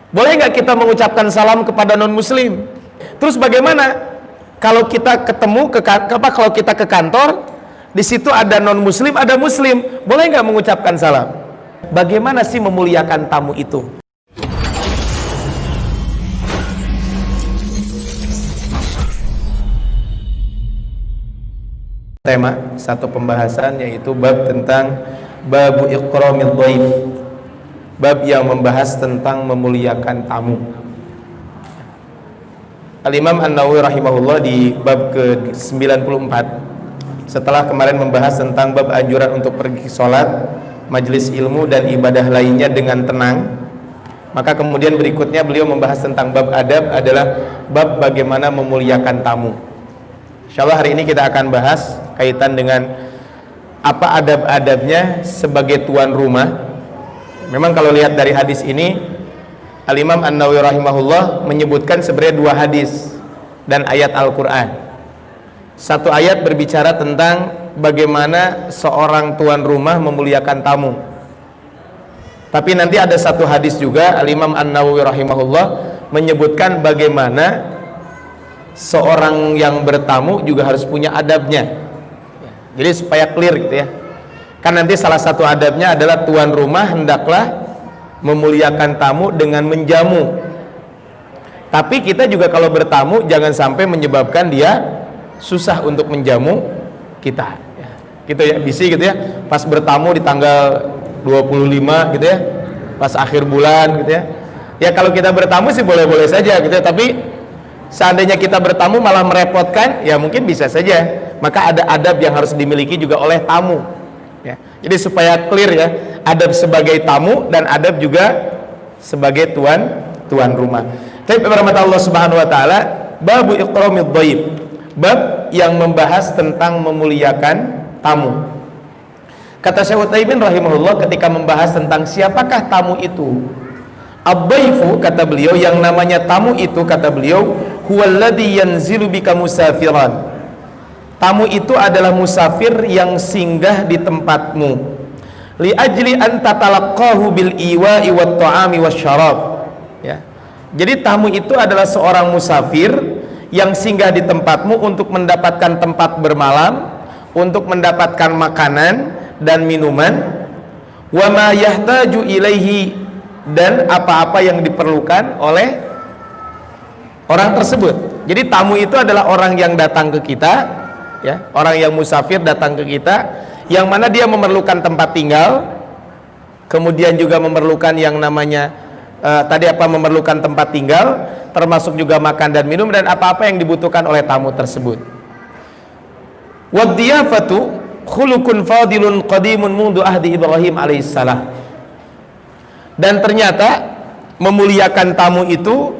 Boleh nggak kita mengucapkan salam kepada non muslim? Terus bagaimana kalau kita ketemu kalau kita ke kantor, di situ ada non muslim, ada muslim, boleh nggak mengucapkan salam? Bagaimana sih memuliakan tamu itu? Tema satu pembahasan yaitu bab tentang babu ikramil dhaif, bab yang membahas tentang memuliakan tamu. Al-Imam An-Nawawi rahimahullah di bab ke-94, setelah kemarin membahas tentang bab anjuran untuk pergi sholat, majelis ilmu dan ibadah lainnya dengan tenang, maka kemudian berikutnya beliau membahas tentang bab adab, adalah bab bagaimana memuliakan tamu. Insyaallah hari ini kita akan bahas kaitan dengan apa adab-adabnya sebagai tuan rumah. Memang kalau lihat dari hadis ini, Al-Imam An-Nawawi rahimahullah menyebutkan sebenarnya dua hadis dan ayat Al-Quran. Satu ayat berbicara tentang bagaimana seorang tuan rumah memuliakan tamu, tapi nanti ada satu hadis juga Al-Imam An-Nawawi rahimahullah menyebutkan bagaimana seorang yang bertamu juga harus punya adabnya. Jadi supaya clear gitu ya. Kan nanti salah satu adabnya adalah tuan rumah hendaklah memuliakan tamu dengan menjamu. Tapi kita juga kalau bertamu jangan sampai menyebabkan dia susah untuk menjamu kita. Gitu ya, bisi gitu ya. Pas bertamu di tanggal 25 gitu ya. Pas akhir bulan gitu ya. Ya kalau kita bertamu sih boleh-boleh saja gitu ya, tapi seandainya kita bertamu malah merepotkan, ya mungkin bisa saja. Maka ada adab yang harus dimiliki juga oleh tamu ya. Jadi supaya clear ya, adab sebagai tamu dan adab juga sebagai tuan rumah. Tapi berhormat Allah Subhanahu wa taala, babu ikramid dhaif, bab yang membahas tentang memuliakan tamu. Kata Syekh Utsaimin rahimahullah ketika membahas tentang siapakah tamu itu, ad-dhaifu, kata beliau, yang namanya tamu itu, kata beliau, huwallazi yanzilu bika musafiran. Tamu itu adalah musafir yang singgah di tempatmu, li ajli an tatalaqahu bil iwa'i wat ta'ami wasyarab ya. Jadi tamu itu adalah seorang musafir yang singgah di tempatmu untuk mendapatkan tempat bermalam, untuk mendapatkan makanan dan minuman, wa ma yahtaju ilaihi, dan apa-apa yang diperlukan oleh orang tersebut. Jadi tamu itu adalah orang yang datang ke kita ya, orang yang musafir datang ke kita, yang mana dia memerlukan tempat tinggal, kemudian juga memerlukan yang namanya memerlukan tempat tinggal, termasuk juga makan dan minum dan apa-apa yang dibutuhkan oleh tamu tersebut. Wadiyafatu khulukun fadilun qadimun mundu ahdi Ibrahim alaihissalam. Dan ternyata memuliakan tamu itu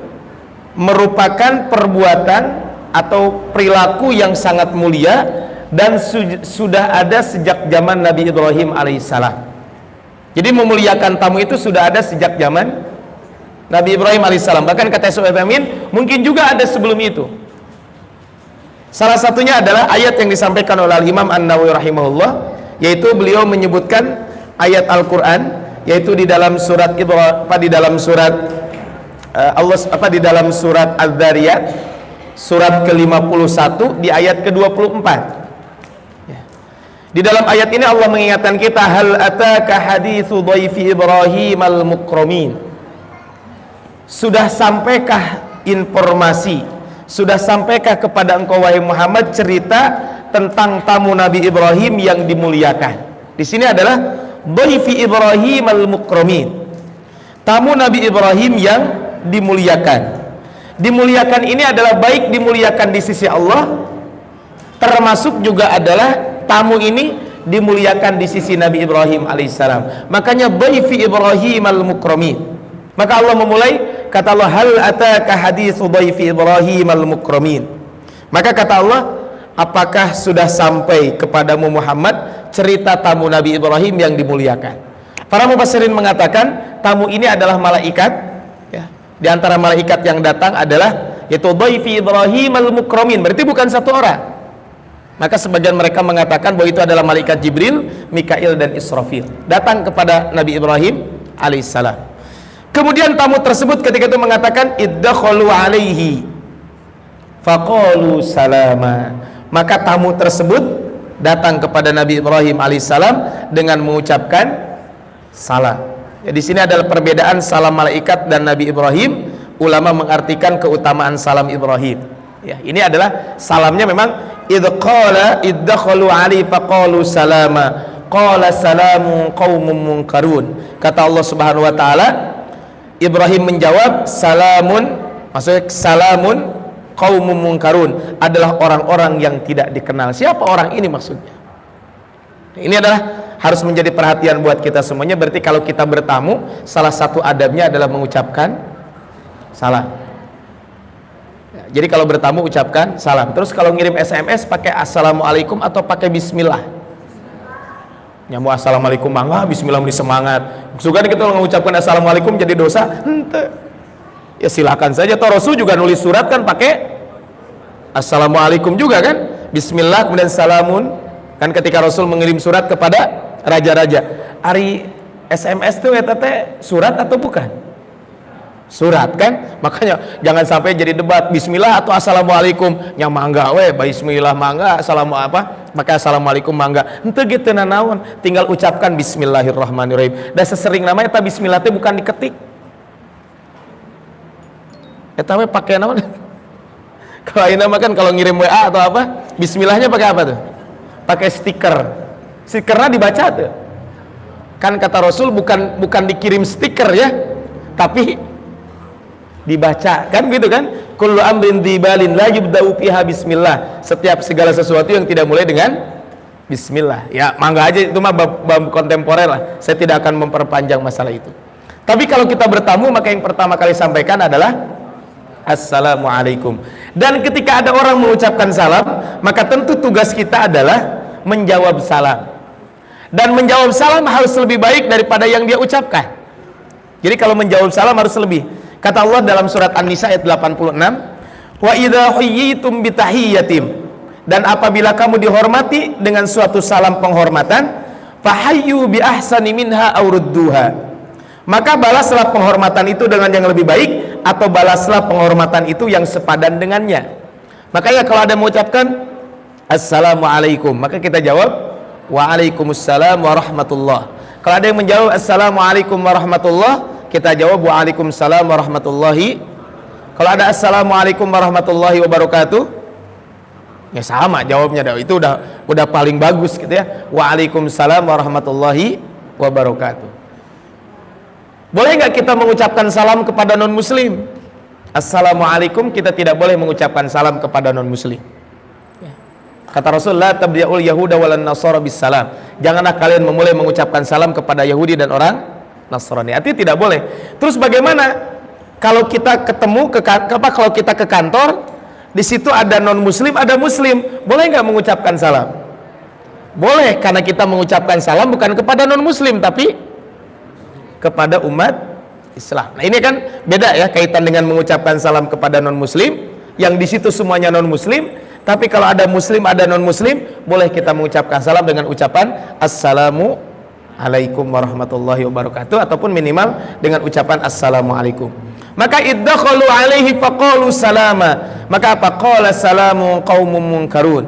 merupakan perbuatan atau perilaku yang sangat mulia dan sudah ada sejak zaman Nabi Ibrahim alaihissalam. Jadi memuliakan tamu itu sudah ada sejak zaman Nabi Ibrahim alaihissalam. Bahkan kata Syekh Utsaimin, mungkin juga ada sebelum itu. Salah satunya adalah ayat yang disampaikan oleh Imam An-Nawawi rahimahullah, yaitu beliau menyebutkan ayat Al-Quran, yaitu di dalam surat di dalam surat Az-Zariyat, surat ke-51 di ayat ke-24 ya. Di dalam ayat ini Allah mengingatkan kita, hal ataka haditsu dhaifi Ibrahim al-mukramin. Sudah sampaikah informasi, sudah sampaikah kepada engkau wahai Muhammad cerita tentang tamu Nabi Ibrahim yang dimuliakan. Di sini adalah dhaifi Ibrahim al-mukramin, tamu Nabi Ibrahim yang dimuliakan. Dimuliakan ini adalah baik dimuliakan di sisi Allah, termasuk juga adalah tamu ini dimuliakan di sisi Nabi Ibrahim alaihissalam. Makanya dhaifi Ibrahim al-mukramin. Maka Allah memulai, kata Allah, hal ataka haditsu dhaifi Ibrahim al-mukramin. Maka kata Allah, apakah sudah sampai kepadamu Muhammad cerita tamu Nabi Ibrahim yang dimuliakan? Para mufassirin mengatakan tamu ini adalah malaikat. Di antara malaikat yang datang adalah yaitu dhaifi Ibrahim al-mukramin, berarti bukan satu orang. Maka sebagian mereka mengatakan bahwa itu adalah malaikat Jibril, Mikail dan Israfil datang kepada Nabi Ibrahim alaihissalam. Kemudian tamu tersebut ketika itu mengatakan iddakhalu alaihi faqalu salama, maka tamu tersebut datang kepada Nabi Ibrahim alaihissalam dengan mengucapkan salam. Ya, di sini adalah perbedaan salam malaikat dan Nabi Ibrahim. Ulama mengartikan keutamaan salam Ibrahim. Ya, ini adalah salamnya memang iddakhalu alaihi faqalu salama qala salamun qaumun munkarun. Kata Allah Subhanahu wa taala, Ibrahim menjawab salamun, maksudnya salamun qaumun munkarun, adalah orang-orang yang tidak dikenal. Siapa orang ini maksudnya? Ini adalah harus menjadi perhatian buat kita semuanya. Berarti kalau kita bertamu, salah satu adabnya adalah mengucapkan salam. Jadi kalau bertamu ucapkan salam. Terus kalau ngirim SMS pakai assalamualaikum atau pakai bismillah. Nyamu assalamualaikum mangga, bismillah beri semangat. Suka kita mengucapkan assalamualaikum jadi dosa? Hente. Ya silakan saja. Toh Rasul juga nulis surat kan pakai assalamualaikum juga kan? Bismillah kemudian salamun. Kan ketika Rasul mengirim surat kepada raja-raja. Ari SMS itu surat atau bukan? Surat kan? Makanya jangan sampai jadi debat bismillah atau assalamualaikum. Yang mangga we bismillah mangga, assalamu apa? Maka assalamualaikum mangga. Henteu gitu nanaon, tinggal ucapkan bismillahirrahmanirrahim. Dan sesering namanya eta bismillah teh bukan diketik. Eta we pakai naon? Kalau ayeuna mah kan kalau ngirim WA atau apa, bismillahnya pakai apa tuh? Pakai stiker. Stikernya dibaca tuh. Kan kata Rasul bukan dikirim stiker ya, tapi dibaca kan gitu kan. Kullu amrin dibalin la yubda'u fiha bismillah. Setiap segala sesuatu yang tidak mulai dengan bismillah. Ya, mangga aja itu mah bab kontemporer lah. Saya tidak akan memperpanjang masalah itu. Tapi kalau kita bertamu maka yang pertama kali sampaikan adalah assalamualaikum. Dan ketika ada orang mengucapkan salam, maka tentu tugas kita adalah menjawab salam. Dan menjawab salam harus lebih baik daripada yang dia ucapkan. Jadi kalau menjawab salam harus lebih. Kata Allah dalam surat An-Nisa ayat 86, wa idza huyyitum bitahiyyatin, dan apabila kamu dihormati dengan suatu salam penghormatan, fahayyu bi ahsani minha aw rudduha, maka balaslah penghormatan itu dengan yang lebih baik atau balaslah penghormatan itu yang sepadan dengannya. Makanya kalau ada mengucapkan assalamualaikum, maka kita jawab waalaikumsalam warahmatullah. Kalau ada yang menjawab assalamualaikum warahmatullah, kita jawab waalaikumsalam warahmatullahi. Kalau ada assalamualaikum warahmatullahi wabarakatuh, ya sama jawabnya dah. Itu udah paling bagus gitu ya. Waalaikumsalam warahmatullahi wabarakatuh. Boleh nggak kita mengucapkan salam kepada non muslim? Assalamualaikum, kita tidak boleh mengucapkan salam kepada non muslim. Kata Rasulullah, tabdi'ul yahuda walan nasara bis salam. Janganlah kalian memulai mengucapkan salam kepada Yahudi dan orang Nasrani. Artinya tidak boleh. Terus bagaimana kalau kita ketemu kalau kita ke kantor, di situ ada non muslim, ada muslim, boleh nggak mengucapkan salam? Boleh, karena kita mengucapkan salam bukan kepada non muslim tapi kepada umat Islam. Nah, ini kan beda ya kaitan dengan mengucapkan salam kepada non muslim, yang di situ semuanya non muslim. Tapi kalau ada muslim, ada non muslim, boleh kita mengucapkan salam dengan ucapan assalamu alaikum warahmatullahi wabarakatuh, ataupun minimal dengan ucapan assalamualaikum. Maka iddakhalu alaihi faqalu salama, maka apa? Qala salamu qaumun munkarun.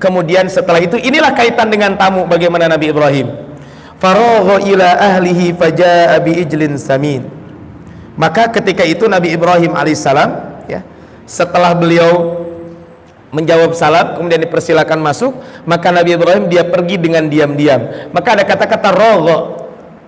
Kemudian setelah itu inilah kaitan dengan tamu bagaimana Nabi Ibrahim. Faragha ila ahlihi fajaa bi ijlin samin. Maka ketika itu Nabi Ibrahim alaihissalam ya, setelah beliau menjawab salam kemudian dipersilakan masuk, maka Nabi Ibrahim dia pergi dengan diam-diam. Maka ada kata-kata ragha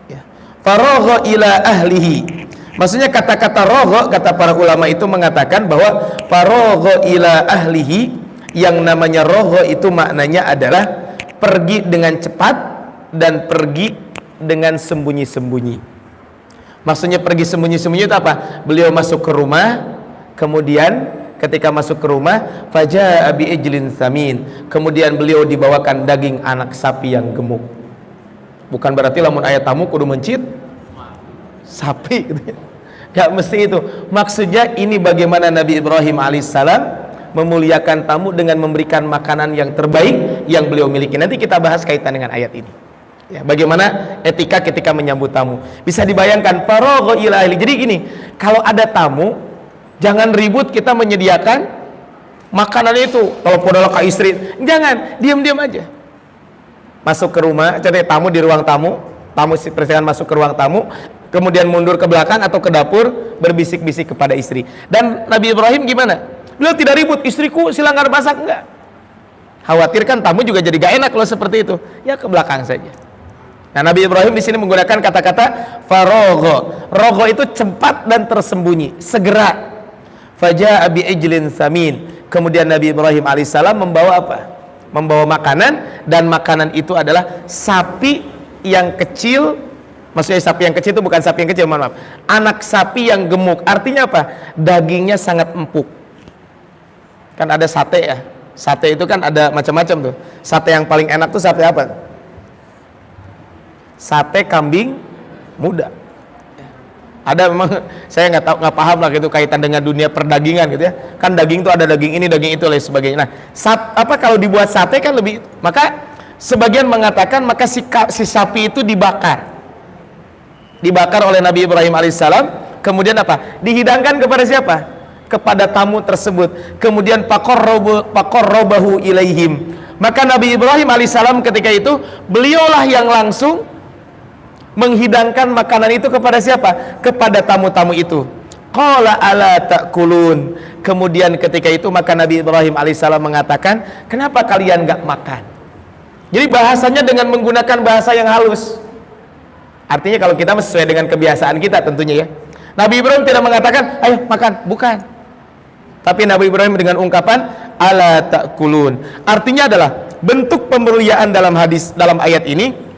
ya. Faragha ila ahlihi, maksudnya kata-kata ragha, kata para ulama itu mengatakan bahwa faragha ila ahlihi, yang namanya ragha itu maknanya adalah pergi dengan cepat dan pergi dengan sembunyi-sembunyi. Maksudnya pergi sembunyi-sembunyi itu apa? Beliau masuk ke rumah, kemudian ketika masuk ke rumah, fajaa bi ijlin samin, kemudian beliau dibawakan daging anak sapi yang gemuk. Bukan berarti lamun aya tamu kudu mencit sapi gitu ya. Gak mesti itu. Maksudnya ini bagaimana Nabi Ibrahim alaihissalam memuliakan tamu dengan memberikan makanan yang terbaik yang beliau miliki. Nanti kita bahas kaitan dengan ayat ini. Ya, bagaimana etika ketika menyambut tamu. Bisa dibayangkan faragha ila ahli. Jadi gini, kalau ada tamu, jangan ribut kita menyediakan makanan itu. Telepon ke istri, jangan, diam-diam aja. Masuk ke rumah, jadi tamu di ruang tamu, tamu persilakan masuk ke ruang tamu, kemudian mundur ke belakang atau ke dapur, berbisik-bisik kepada istri. Dan Nabi Ibrahim gimana? Beliau tidak ribut, istriku silakan masak, enggak. Khawatirkan tamu juga jadi gak enak kalau seperti itu. Ya ke belakang saja. Nah, Nabi Ibrahim di sini menggunakan kata-kata faragha. Ragha itu cepat dan tersembunyi, segera. Faja'a bi'ijlin samin. Kemudian Nabi Ibrahim alaihissalam membawa apa? Membawa makanan, dan makanan itu adalah sapi yang kecil. Maksudnya sapi yang kecil itu bukan sapi yang kecil, mohon maaf. Anak sapi yang gemuk. Artinya apa? Dagingnya sangat empuk. Kan ada sate ya. Sate itu kan ada macam-macam tuh. Sate yang paling enak tuh sate apa? Sate kambing muda. Ada memang, saya nggak tahu, nggak paham lah gitu kaitan dengan dunia perdagingan gitu ya. Kan daging itu ada daging ini, daging itu, lain sebagainya. Nah, kalau dibuat sate kan lebih, maka sebagian mengatakan maka si sapi itu dibakar oleh Nabi Ibrahim alaihissalam. Kemudian apa? Dihidangkan kepada siapa? Kepada tamu tersebut. Kemudian faqarrabahu ilaihim. Maka Nabi Ibrahim alaihissalam ketika itu beliaulah yang langsung menghidangkan makanan itu kepada siapa? Kepada tamu-tamu itu. Qala ala ta'kulun. Kemudian ketika itu maka Nabi Ibrahim alaihissalam mengatakan, kenapa kalian gak makan? Jadi bahasanya dengan menggunakan bahasa yang halus. Artinya kalau kita sesuai dengan kebiasaan kita tentunya ya. Nabi Ibrahim tidak mengatakan, ayo makan, bukan. Tapi Nabi Ibrahim dengan ungkapan ala ta'kulun. Artinya adalah bentuk pemberliaan dalam ayat ini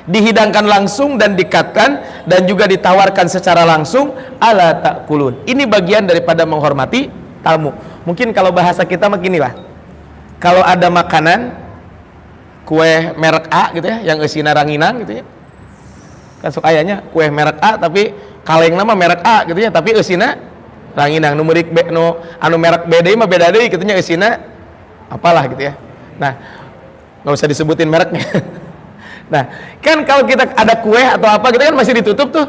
dihidangkan langsung dan dikatkan dan juga ditawarkan secara langsung ala ta'kulun. Ini bagian daripada menghormati tamu. Mungkin kalau bahasa kita beginilah. Kalau ada makanan kue merek A gitu ya, yang eusina ranginang gitu ya. Kan sok ayahnya kue merek A tapi kaleng nama merek A gitu ya, tapi eusina ranginang. Numerik B no anu merek B deui mah beda deui kitu nya, eusina apalah gitu ya. Nah, nggak usah disebutin mereknya. Nah, kan kalau kita ada kue atau apa gitu kan masih ditutup tuh.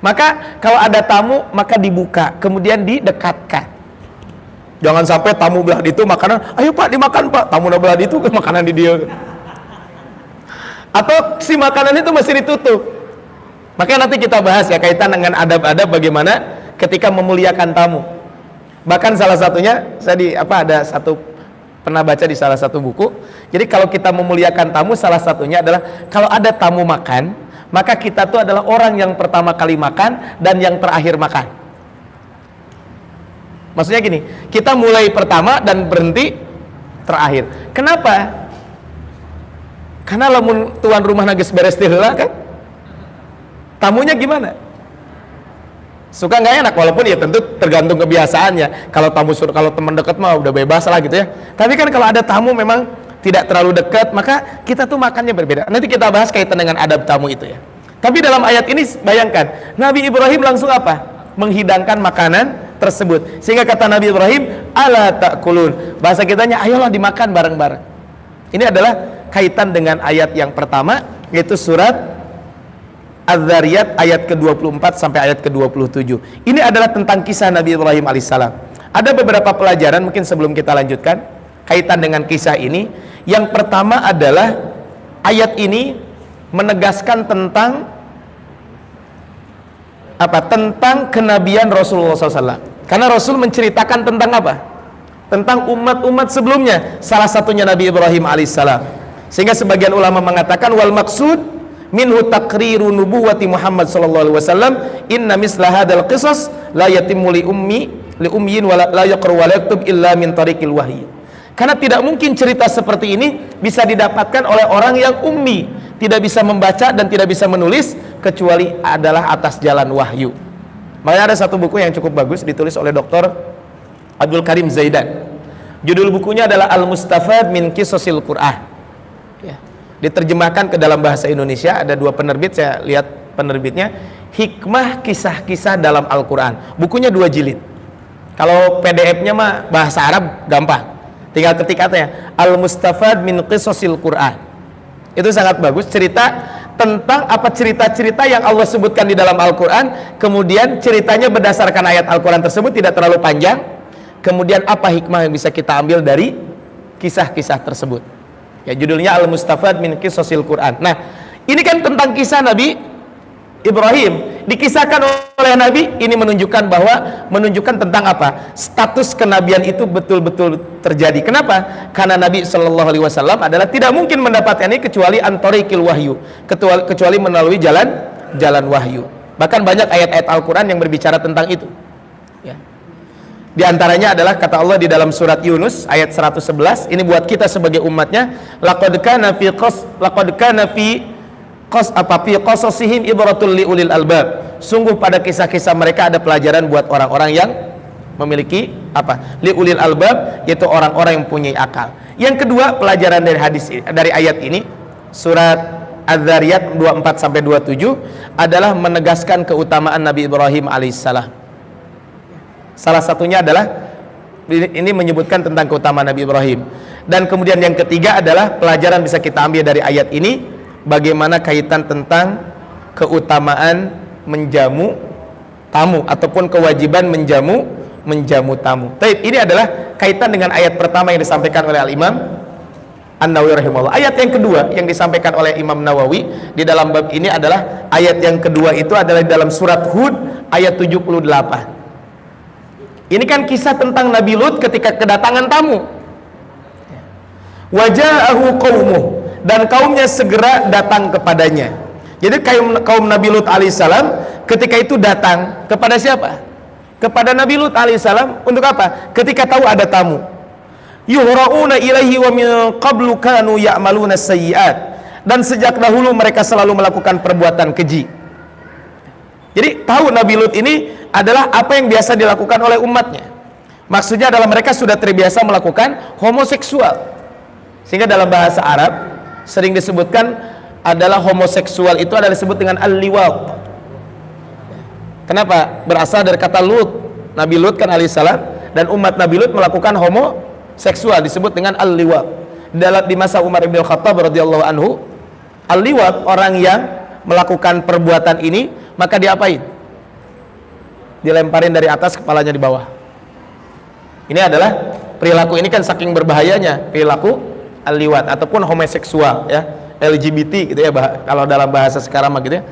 Maka kalau ada tamu maka dibuka, kemudian didekatkan. Jangan sampai tamu belah itu makanan, ayo Pak dimakan Pak. Tamu belah itu makanan di dia. Atau si makanan itu masih ditutup. Makanya nanti kita bahas ya kaitan dengan adab-adab bagaimana ketika memuliakan tamu. Bahkan salah satunya ada satu pernah baca di salah satu buku. Jadi kalau kita memuliakan tamu, salah satunya adalah kalau ada tamu makan, maka kita tuh adalah orang yang pertama kali makan dan yang terakhir makan. Maksudnya gini, kita mulai pertama dan berhenti terakhir. Kenapa? Karena lamun tuan rumah nagis beres heula kan, tamunya gimana? Suka nggak enak, walaupun ya tentu tergantung kebiasaannya. Kalau teman dekat mah udah bebas lah gitu ya. Tapi kan kalau ada tamu memang tidak terlalu dekat, maka kita tuh makannya berbeda. Nanti kita bahas kaitan dengan adab tamu itu ya. Tapi dalam ayat ini bayangkan, Nabi Ibrahim langsung apa? Menghidangkan makanan tersebut. Sehingga kata Nabi Ibrahim, ala ta'kulun. Bahasa kitanya, ayolah dimakan bareng-bareng. Ini adalah kaitan dengan ayat yang pertama, yaitu surat Az-Zariyat ayat ke-24 sampai ayat ke-27. Ini adalah tentang kisah Nabi Ibrahim alaihissalam. Ada beberapa pelajaran mungkin sebelum kita lanjutkan kaitan dengan kisah ini. Yang pertama adalah ayat ini menegaskan tentang apa? Tentang kenabian Rasulullah SAW. Karena Rasul menceritakan tentang apa? Tentang umat-umat sebelumnya. Salah satunya Nabi Ibrahim alaihissalam. Sehingga sebagian ulama mengatakan wal maksud minhu taqriru nubuwati Muhammad sallallahu alaihi wasallam, inna misla hadzal qisas la yatimmu li ummiyin wa la yaqra wa la yaktub illa min tariqil wahyi. Karena tidak mungkin cerita seperti ini bisa didapatkan oleh orang yang ummi, tidak bisa membaca dan tidak bisa menulis kecuali adalah atas jalan wahyu. Makanya ada satu buku yang cukup bagus ditulis oleh Dr. Abdul Karim Zaidan. Judul bukunya adalah Al-Mustafad min Qisasil Qur'an. Diterjemahkan ke dalam bahasa Indonesia, ada dua penerbit, saya lihat penerbitnya, Hikmah Kisah-Kisah dalam Al-Quran. Bukunya 2 jilid. Kalau PDF-nya mah bahasa Arab gampang, tinggal ketik katanya Al-Mustafad min Qisasil Quran. Itu sangat bagus, cerita tentang apa cerita-cerita yang Allah sebutkan di dalam Al-Quran, kemudian ceritanya berdasarkan ayat Al-Quran tersebut, tidak terlalu panjang, kemudian apa hikmah yang bisa kita ambil dari kisah-kisah tersebut. Ya, judulnya Al-Mustafad min Qisasil Quran. Nah, ini kan tentang kisah Nabi Ibrahim, dikisahkan oleh Nabi. Ini menunjukkan tentang apa? Status kenabian itu betul-betul terjadi. Kenapa? Karena Nabi Shallallahu Alaihi Wasallam adalah tidak mungkin mendapatkan ini kecuali antorikil wahyu, kecuali melalui jalan wahyu. Bahkan banyak ayat-ayat Al-Quran yang berbicara tentang itu. Ya. Di antaranya adalah kata Allah di dalam surat Yunus ayat 111. Ini buat kita sebagai umatnya. Laqad kana fi qasasihim ibratul liulil albab. Sungguh pada kisah-kisah mereka ada pelajaran buat orang-orang yang memiliki liulil albab, yaitu orang-orang yang punya akal. Yang kedua, pelajaran dari ayat ini, surat Az-Zariyat 24 sampai 27 adalah menegaskan keutamaan Nabi Ibrahim alaihissalam. Salah satunya adalah ini menyebutkan tentang keutamaan Nabi Ibrahim. Dan kemudian yang ketiga adalah pelajaran bisa kita ambil dari ayat ini, bagaimana kaitan tentang keutamaan menjamu tamu ataupun kewajiban menjamu tamu. Taib, ini adalah kaitan dengan ayat pertama yang disampaikan oleh Al-Imam An-Nawawi rahimahullah. Ayat yang kedua yang disampaikan oleh Imam Nawawi di dalam bab ini adalah ayat yang kedua, itu adalah di dalam surat Hud ayat 78. Ini kan kisah tentang Nabi Lut ketika kedatangan tamu. Waja'ahu qaumuh, dan kaumnya segera datang kepadanya. Jadi kaum Nabi Lut alaihissalam ketika itu datang kepada siapa? Kepada Nabi Lut alaihissalam untuk apa? Ketika tahu ada tamu. Yuhra'una ilaihi wa min qablu kanu ya'maluna sayyi'at, dan sejak dahulu mereka selalu melakukan perbuatan keji. Jadi tahu Nabi Lut ini adalah apa yang biasa dilakukan oleh umatnya. Maksudnya adalah mereka sudah terbiasa melakukan homoseksual, sehingga dalam bahasa Arab sering disebutkan adalah homoseksual itu adalah disebut dengan al-liwat. Kenapa? Berasal dari kata Lut. Nabi Lut kan alaihissalam, dan umat Nabi Lut melakukan homoseksual, disebut dengan al-liwat. Di masa Umar ibn Khattab radhiyallahu anhu, al-liwat, orang yang melakukan perbuatan ini, maka diapain? Dilemparin dari atas, kepalanya di bawah. Ini adalah perilaku, ini kan saking berbahayanya perilaku al-liwat ataupun homoseksual, ya, LGBT gitu ya, kalau dalam bahasa sekarang gitu ya.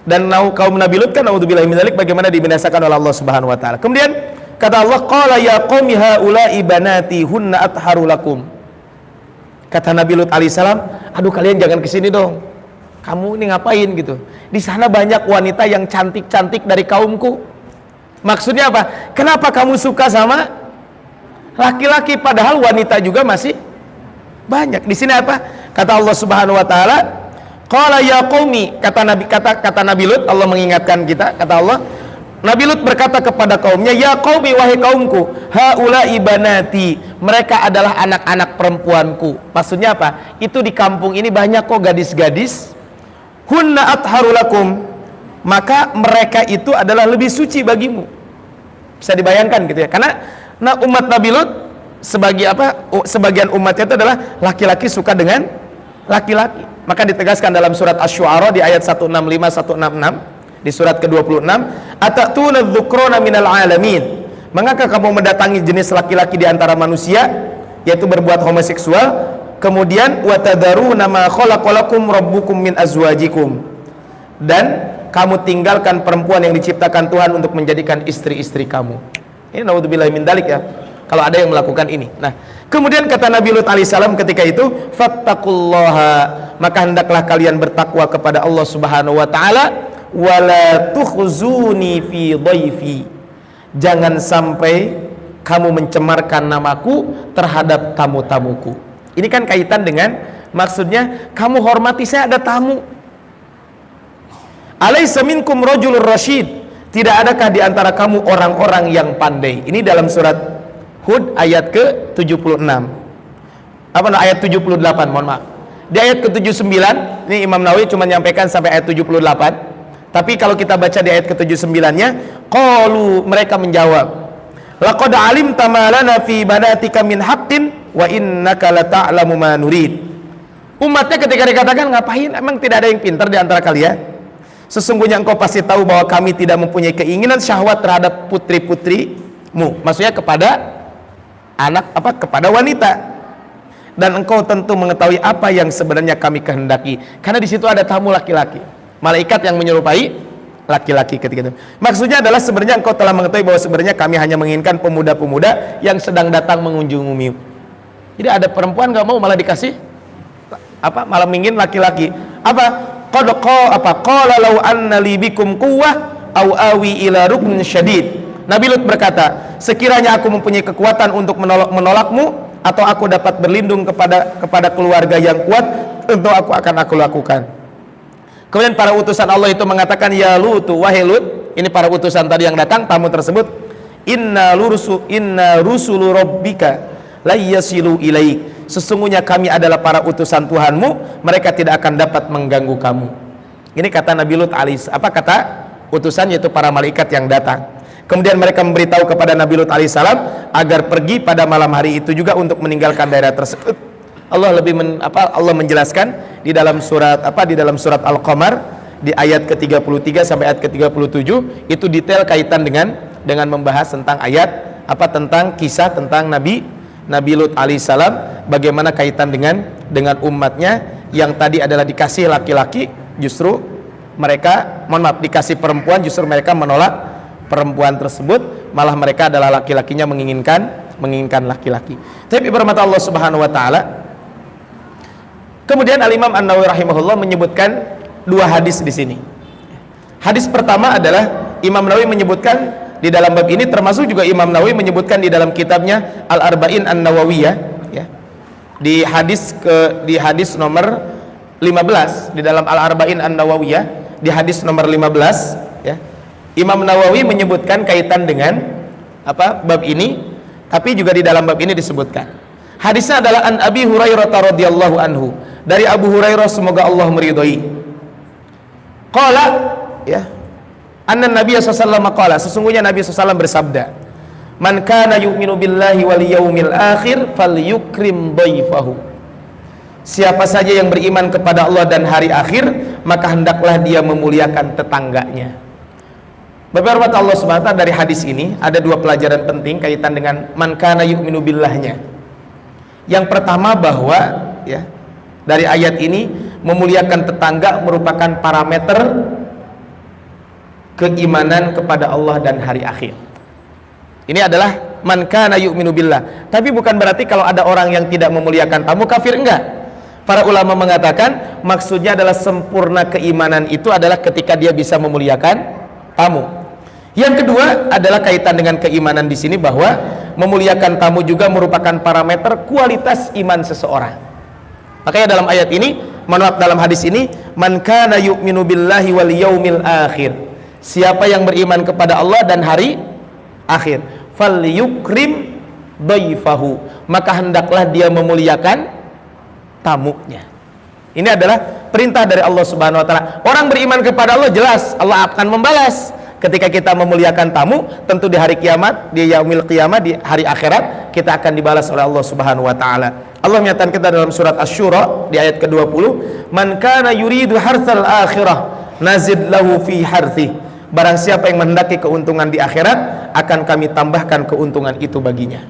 Dan kaum Nabi Lut kan naudzubillahi min dzalik, bagaimana dibinasakan oleh Allah Subhanahu wa taala. Kemudian kata Allah, qala ya qaumi haula'i banati hunna atharu lakum. Kata Nabi Lut alaihissalam, aduh kalian jangan kesini dong, kamu ini ngapain gitu, di sana banyak wanita yang cantik-cantik dari kaumku. Maksudnya apa? Kenapa kamu suka sama laki-laki padahal wanita juga masih banyak? Di sini apa? Kata Allah Subhanahu wa taala, qala ya qaumi, kata Nabi Lut, Allah mengingatkan kita, kata Allah, Nabi Lut berkata kepada kaumnya, ya qaumi, wahai kaumku, haula'i banati, mereka adalah anak-anak perempuanku. Maksudnya apa? Itu di kampung ini banyak kok gadis-gadis, hunna atharu lakum, maka mereka itu adalah lebih suci bagimu. Bisa dibayangkan gitu ya, karena umat Nabi Lut sebagian umatnya itu adalah laki-laki suka dengan laki-laki. Maka ditegaskan dalam surat Asy-Syu'ara di ayat 165 166, di surat ke-26, atatuna dzukruna minal alamin, mengapa kamu mendatangi jenis laki-laki di antara manusia, yaitu berbuat homoseksual, kemudian watadaruna ma khalaqalakum rabbukum min azwajikum, dan kamu tinggalkan perempuan yang diciptakan Tuhan untuk menjadikan istri-istri kamu. Ini naudzubillahi min dzalik ya, kalau ada yang melakukan ini. Nah, kemudian kata Nabi Lut alaihissalam ketika itu, fattaqullaha, maka hendaklah kalian bertakwa kepada Allah Subhanahu wa taala, wala tukhzuni fi dhaifi, jangan sampai kamu mencemarkan namaku terhadap tamu-tamuku. Ini kan kaitan dengan, maksudnya kamu hormati saya, ada tamu. Alaysa minkum rajulur rasyid, tidak adakah di antara kamu orang-orang yang pandai? Ini dalam surat Hud ayat ke-76. Ayat 78, mohon maaf. Di ayat ke-79, ini Imam Nawawi cuma menyampaikan sampai ayat 78. Tapi kalau kita baca di ayat ke-79-nya, qalu, mereka menjawab, laqad alimta ma lana fi banatika min haqqin wa innaka la ta'lamu ma nurid. Umatnya ketika dikatakan, ngapain? Emang tidak ada yang pintar di antara kalian? Sesungguhnya engkau pasti tahu bahwa kami tidak mempunyai keinginan syahwat terhadap putri-putrimu. Maksudnya kepada kepada wanita. Dan engkau tentu mengetahui apa yang sebenarnya kami kehendaki, karena di situ ada tamu laki-laki, malaikat yang menyerupai laki-laki ketika itu. Maksudnya adalah sebenarnya engkau telah mengetahui bahwa sebenarnya kami hanya menginginkan pemuda-pemuda yang sedang datang mengunjungimu. Jadi ada perempuan nggak mau malah dikasih malah ingin laki-laki. Qala law anna li bikum quwwah aw awi ila ruknin syadid. Nabi Lut berkata, sekiranya aku mempunyai kekuatan untuk menolakmu, atau aku dapat berlindung kepada keluarga yang kuat, tentu aku lakukan. Kemudian para utusan Allah itu mengatakan, ya Lut, wahai Lut, ini para utusan tadi yang datang, tamu tersebut, inna rusulu rabbika la yasilu ilaik. Sesungguhnya kami adalah para utusan Tuhanmu, mereka tidak akan dapat mengganggu kamu. Ini kata Nabi Lut kata utusan, yaitu para malaikat yang datang. Kemudian mereka memberitahu kepada Nabi Lut alaihissalam agar pergi pada malam hari itu juga untuk meninggalkan daerah tersebut. Allah Allah menjelaskan di dalam surat Al-Qamar di ayat ke-33 sampai ayat ke-37, itu detail kaitan dengan membahas tentang tentang kisah tentang Nabi Lut alaihissalam, bagaimana kaitan dengan umatnya yang tadi adalah dikasih laki-laki, justru mereka dikasih perempuan, justru mereka menolak perempuan tersebut, malah mereka adalah laki-lakinya menginginkan laki-laki. Tapi bermata Allah Subhanahu wa taala. Kemudian Al-Imam An-Nawawi rahimahullah menyebutkan dua hadis di sini. Hadis pertama adalah Imam Nawawi menyebutkan di dalam bab ini, termasuk juga Imam Nawawi menyebutkan di dalam kitabnya Al-Arba'in An-Nawawiyah, ya. Di hadis nomor 15 di dalam Al-Arba'in An-Nawawiyah, di hadis nomor 15, ya. Imam Nawawi menyebutkan kaitan dengan bab ini, tapi juga di dalam bab ini disebutkan. Hadisnya adalah an Abi Hurairah radhiyallahu anhu, dari Abu Hurairah semoga Allah meridhai. Qala, ya, anna Nabi sallallahu alaihi wasallam qala, sesungguhnya Nabi sallallahu alaihi wasallam bersabda, man kana yu'minu billahi wal yaumil akhir falyukrim dhaifahu. Siapa saja yang beriman kepada Allah dan hari akhir, maka hendaklah dia memuliakan tetangganya. Bapak Allah Subhanahu wa ta'ala, dari hadis ini ada dua pelajaran penting kaitan dengan man kana yu'minu billahnya. Yang pertama bahwa, ya, dari ayat ini memuliakan tetangga merupakan parameter keimanan kepada Allah dan hari akhir. Ini adalah man kana yu'minu billah. Tapi bukan berarti kalau ada orang yang tidak memuliakan tamu kafir, enggak. Para ulama mengatakan maksudnya adalah sempurna keimanan itu adalah ketika dia bisa memuliakan tamu. Yang kedua adalah kaitan dengan keimanan di sini, bahwa memuliakan tamu juga merupakan parameter kualitas iman seseorang. Makanya dalam ayat ini, dalam hadis ini, man kana yu'minu billahi wal yaumil akhir. Siapa yang beriman kepada Allah dan hari akhir, falyukrim dhaifahu, maka hendaklah dia memuliakan tamunya. Ini adalah perintah dari Allah Subhanahu wa taala. Orang beriman kepada Allah, jelas Allah akan membalas. Ketika kita memuliakan tamu, tentu di hari kiamat, di yaumil qiyamah, di hari akhirat, kita akan dibalas oleh Allah Subhanahu wa taala. Allah menyatakan kita dalam surat Asy-Syura di ayat ke-20, man kana yuridu hartsal akhirah nazid lahu fi harthi. Barang siapa yang menghendaki keuntungan di akhirat, akan kami tambahkan keuntungan itu baginya.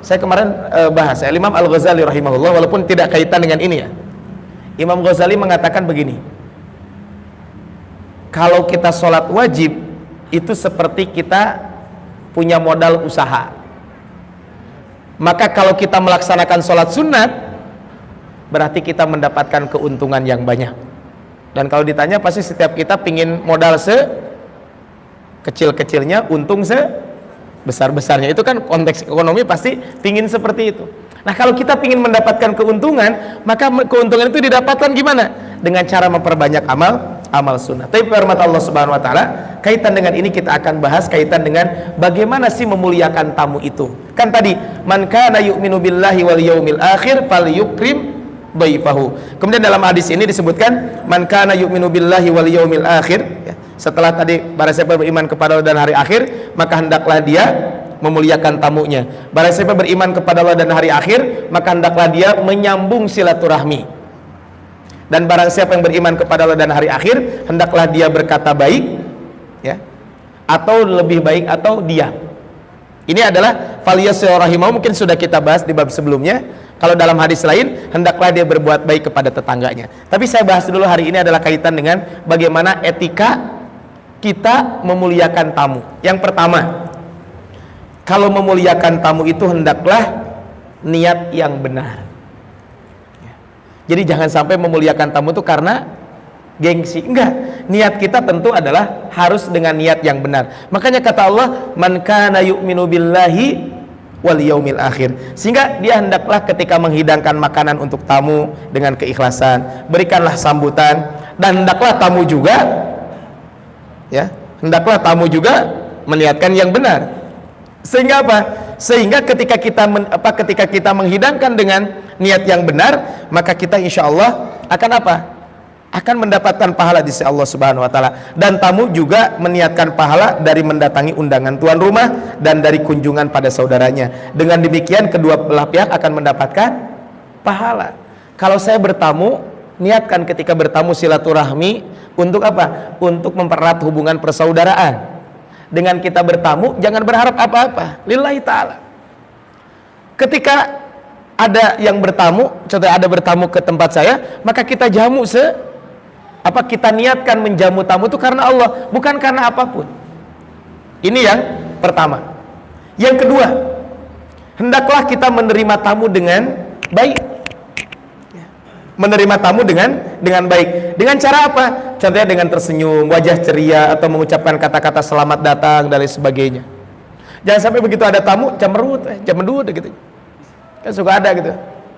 Saya kemarin bahas Imam Al-Ghazali rahimahullah, walaupun tidak kaitan dengan ini, ya. Imam Ghazali mengatakan begini, kalau kita sholat wajib itu seperti kita punya modal usaha. Maka kalau kita melaksanakan sholat sunat, berarti kita mendapatkan keuntungan yang banyak. Dan kalau ditanya, pasti setiap kita pingin modal sekecil-kecilnya, untung sebesar-besarnya. Itu kan konteks ekonomi, pasti pingin seperti itu. Nah, kalau kita pingin mendapatkan keuntungan, maka keuntungan itu didapatkan gimana? Dengan cara memperbanyak amal sunnah. Tapi firman Allah Subhanahu wa taala, kaitan dengan ini kita akan bahas kaitan dengan bagaimana sih memuliakan tamu itu. Kan tadi, man kana yu'minu billahi wal yaumil akhir falyukrim dhaifahu. Kemudian dalam hadis ini disebutkan man kana yu'minu billahi wal yaumil akhir, ya. Setelah tadi para siapa beriman kepada Allah dan hari akhir, maka hendaklah dia memuliakan tamunya. Barang siapa beriman kepada Allah dan hari akhir, maka hendaklah dia menyambung silaturahmi. Dan barang siapa yang beriman kepada Allah dan hari akhir, hendaklah dia berkata baik, ya, atau lebih baik atau diam. Ini adalah falyasil rahimahu, mungkin sudah kita bahas di bab sebelumnya. Kalau dalam hadis lain, hendaklah dia berbuat baik kepada tetangganya. Tapi saya bahas dulu hari ini adalah kaitan dengan bagaimana etika kita memuliakan tamu. Yang pertama, kalau memuliakan tamu itu hendaklah niat yang benar. Jadi jangan sampai memuliakan tamu itu karena gengsi. Enggak, niat kita tentu adalah harus dengan niat yang benar. Makanya kata Allah, man kana yu'minu billahi wal yaumil akhir. Sehingga dia hendaklah ketika menghidangkan makanan untuk tamu dengan keikhlasan, berikanlah sambutan, dan hendaklah tamu juga, ya, hendaklah tamu juga meniatkan yang benar. Sehingga apa? Sehingga ketika kita menghidangkan dengan niat yang benar, maka kita insya Allah akan apa? Akan mendapatkan pahala di sisi Allah Subhanahu wa taala. Dan tamu juga meniatkan pahala dari mendatangi undangan tuan rumah dan dari kunjungan pada saudaranya. Dengan demikian kedua belah pihak akan mendapatkan pahala. Kalau saya bertamu, niatkan ketika bertamu silaturahmi untuk apa? Untuk mempererat hubungan persaudaraan. Dengan kita bertamu, jangan berharap apa-apa, lillahi ta'ala. Ketika ada yang bertamu, contoh ada bertamu ke tempat saya, maka kita jamu kita niatkan menjamu tamu itu karena Allah, bukan karena apapun. Ini yang pertama. Yang kedua, hendaklah kita menerima tamu dengan baik. Menerima tamu dengan baik. Dengan cara apa? Contohnya dengan tersenyum, wajah ceria, atau mengucapkan kata-kata selamat datang dan lain sebagainya. Jangan sampai begitu ada tamu cemberut, cemedut gitu. Kan suka ada gitu.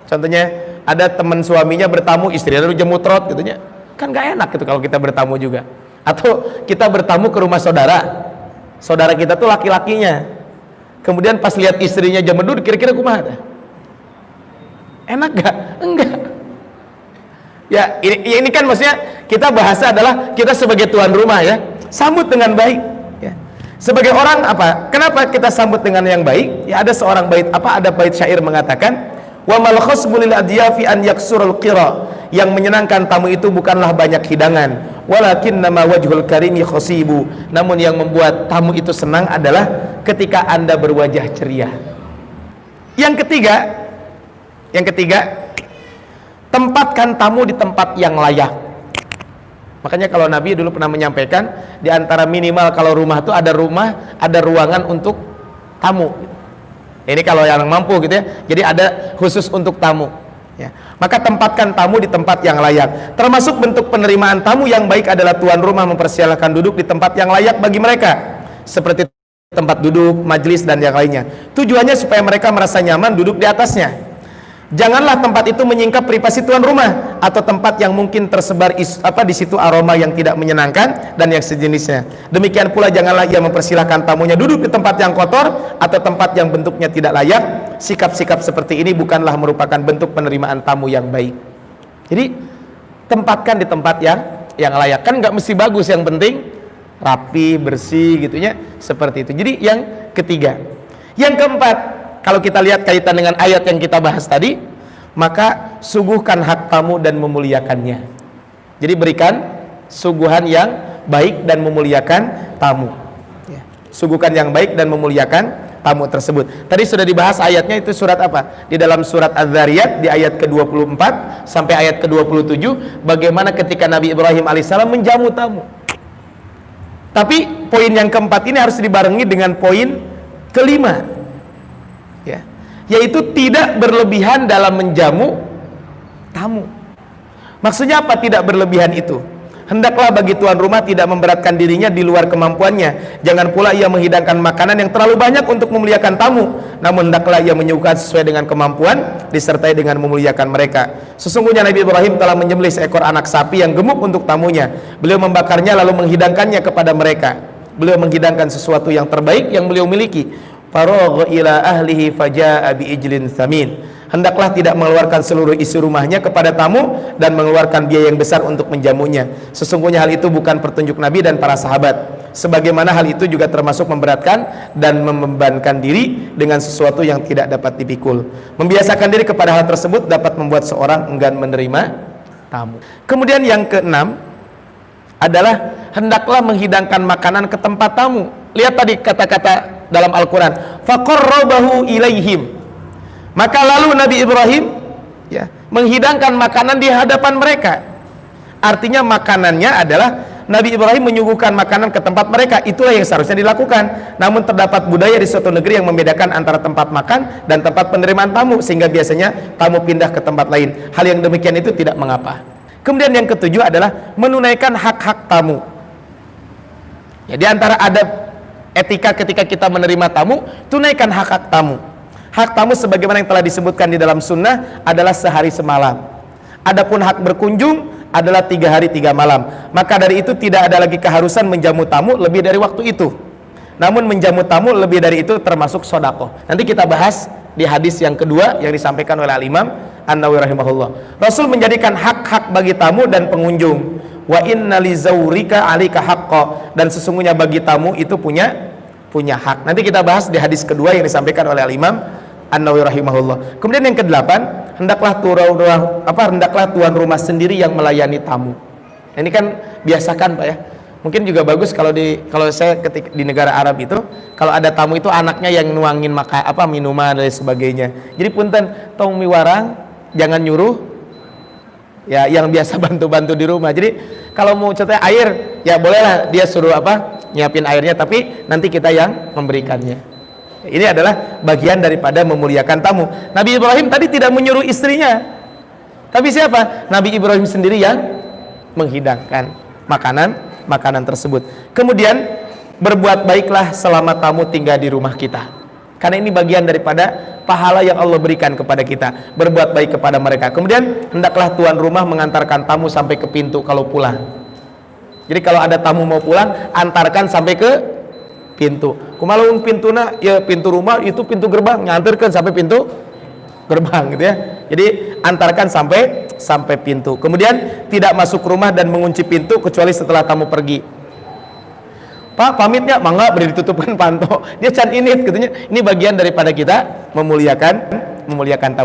Contohnya ada teman suaminya bertamu, istrinya lalu jemutrot gitunya. Kan gak enak gitu kalau kita bertamu juga. Atau kita bertamu ke rumah saudara. Saudara kita tuh laki-lakinya. Kemudian pas lihat istrinya jemedut, kira-kira kumaha? Enak gak? Enggak. Ya ini kan maksudnya kita bahasa adalah kita sebagai tuan rumah, ya, sambut dengan baik, ya. Sebagai orang apa? Kenapa kita sambut dengan yang baik? Ya ada seorang ada bait syair mengatakan, wa mal khasbu lil adyafi an yaksurul qira. Yang menyenangkan tamu itu bukanlah banyak hidangan, walakinnama wajhul karimi khasibu. Namun yang membuat tamu itu senang adalah ketika Anda berwajah ceria. Yang ketiga, tempatkan tamu di tempat yang layak. Makanya kalau Nabi dulu pernah menyampaikan, di antara minimal kalau rumah itu ada ruangan untuk tamu. Ini kalau yang mampu gitu ya. Jadi ada khusus untuk tamu. Ya. Maka tempatkan tamu di tempat yang layak. Termasuk bentuk penerimaan tamu yang baik adalah tuan rumah mempersilahkan duduk di tempat yang layak bagi mereka, seperti tempat duduk, majelis dan yang lainnya. Tujuannya supaya mereka merasa nyaman duduk di atasnya. Janganlah tempat itu menyingkap privasi tuan rumah atau tempat yang mungkin tersebar di situ aroma yang tidak menyenangkan dan yang sejenisnya. Demikian pula janganlah ia mempersilahkan tamunya duduk di tempat yang kotor atau tempat yang bentuknya tidak layak. Sikap-sikap seperti ini bukanlah merupakan bentuk penerimaan tamu yang baik. Jadi tempatkan di tempat yang layak. Kan nggak mesti bagus, yang penting rapi, bersih gitunya, seperti itu. Jadi yang ketiga. Yang keempat, kalau kita lihat kaitan dengan ayat yang kita bahas tadi, maka suguhkan hak tamu dan memuliakannya. Jadi berikan suguhan yang baik dan memuliakan tamu. Suguhkan yang baik dan memuliakan tamu tersebut. Tadi sudah dibahas ayatnya, itu surat apa? Di dalam surat Az-Zariyat di ayat ke-24 sampai ayat ke-27, bagaimana ketika Nabi Ibrahim alaihissalam menjamu tamu. Tapi poin yang keempat ini harus dibarengi dengan poin kelima. Ya, yaitu tidak berlebihan dalam menjamu tamu. Maksudnya apa tidak berlebihan itu? Hendaklah bagi tuan rumah tidak memberatkan dirinya di luar kemampuannya. Jangan pula ia menghidangkan makanan yang terlalu banyak untuk memuliakan tamu. Namun hendaklah ia menyuguhkan sesuai dengan kemampuan, disertai dengan memuliakan mereka. Sesungguhnya Nabi Ibrahim telah menyembelih seekor anak sapi yang gemuk untuk tamunya. Beliau membakarnya lalu menghidangkannya kepada mereka. Beliau menghidangkan sesuatu yang terbaik yang beliau miliki. Faragha ila ahlihi faja'a bi ijlin thamin. hendaklah tidak mengeluarkan seluruh isi rumahnya kepada tamu dan mengeluarkan biaya yang besar untuk menjamunya. Sesungguhnya hal itu bukan petunjuk Nabi dan para sahabat. Sebagaimana hal itu juga termasuk memberatkan dan membebankan diri dengan sesuatu yang tidak dapat dipikul. Membiasakan diri kepada hal tersebut dapat membuat seorang enggan menerima tamu. Kemudian yang keenam adalah hendaklah menghidangkan makanan ke tempat tamu. Lihat tadi kata-kata dalam Al-Quran, faqarrabahu ilaihim. Maka lalu Nabi Ibrahim menghidangkan makanan di hadapan mereka. Artinya makanannya adalah Nabi Ibrahim menyuguhkan makanan ke tempat mereka. Itulah yang seharusnya dilakukan. Namun terdapat budaya di suatu negeri yang membedakan antara tempat makan dan tempat penerimaan tamu, sehingga biasanya tamu pindah ke tempat lain. Hal yang demikian itu tidak mengapa. Kemudian yang ketujuh adalah menunaikan hak-hak tamu. Ya, di antara adab etika ketika kita menerima tamu, tunaikan hak-hak tamu. Hak tamu sebagaimana yang telah disebutkan di dalam sunnah adalah sehari semalam. Adapun hak berkunjung adalah 3 hari 3 malam. Maka dari itu tidak ada lagi keharusan menjamu tamu lebih dari waktu itu. Namun menjamu tamu lebih dari itu termasuk sedekah. Nanti kita bahas di hadis yang kedua yang disampaikan oleh Al-Imam An-Nawawi rahimahullah. Rasul menjadikan hak-hak bagi tamu dan pengunjung. Wa inna li zawrika 'alaika haqqan, dan sesungguhnya bagi tamu itu punya hak. Nanti kita bahas di hadis kedua yang disampaikan oleh Al-Imam An-Nawawi rahimahullah. Kemudian yang kedelapan, hendaklah tuan rumah sendiri yang melayani tamu. Ini kan biasakan Pak ya. Mungkin juga bagus kalau saya ketika di negara Arab itu, kalau ada tamu itu anaknya yang nuangin minuman dan sebagainya. Jadi punten tong miwarang, jangan nyuruh ya yang biasa bantu-bantu di rumah. Jadi kalau mau contohnya air, ya bolehlah dia suruh nyiapin airnya, tapi nanti kita yang memberikannya. Ini adalah bagian daripada memuliakan tamu. Nabi Ibrahim tadi tidak menyuruh istrinya, tapi siapa? Nabi Ibrahim sendiri yang menghidangkan makanan tersebut. Kemudian berbuat baiklah selama tamu tinggal di rumah kita, karena ini bagian daripada pahala yang Allah berikan kepada kita. Berbuat baik kepada mereka. Kemudian hendaklah tuan rumah mengantarkan tamu sampai ke pintu kalau pulang. Jadi kalau ada tamu mau pulang, antarkan sampai ke pintu. Kumalung pintuna ya pintu rumah itu pintu gerbang, nyantarkan sampai pintu gerbang gitu ya. Jadi antarkan sampai pintu. Kemudian tidak masuk rumah dan mengunci pintu kecuali setelah tamu pergi. Pak pamitnya mangga beri ditutupkan panto. Dia can init katanya. Ini bagian daripada kita memuliakan tamu.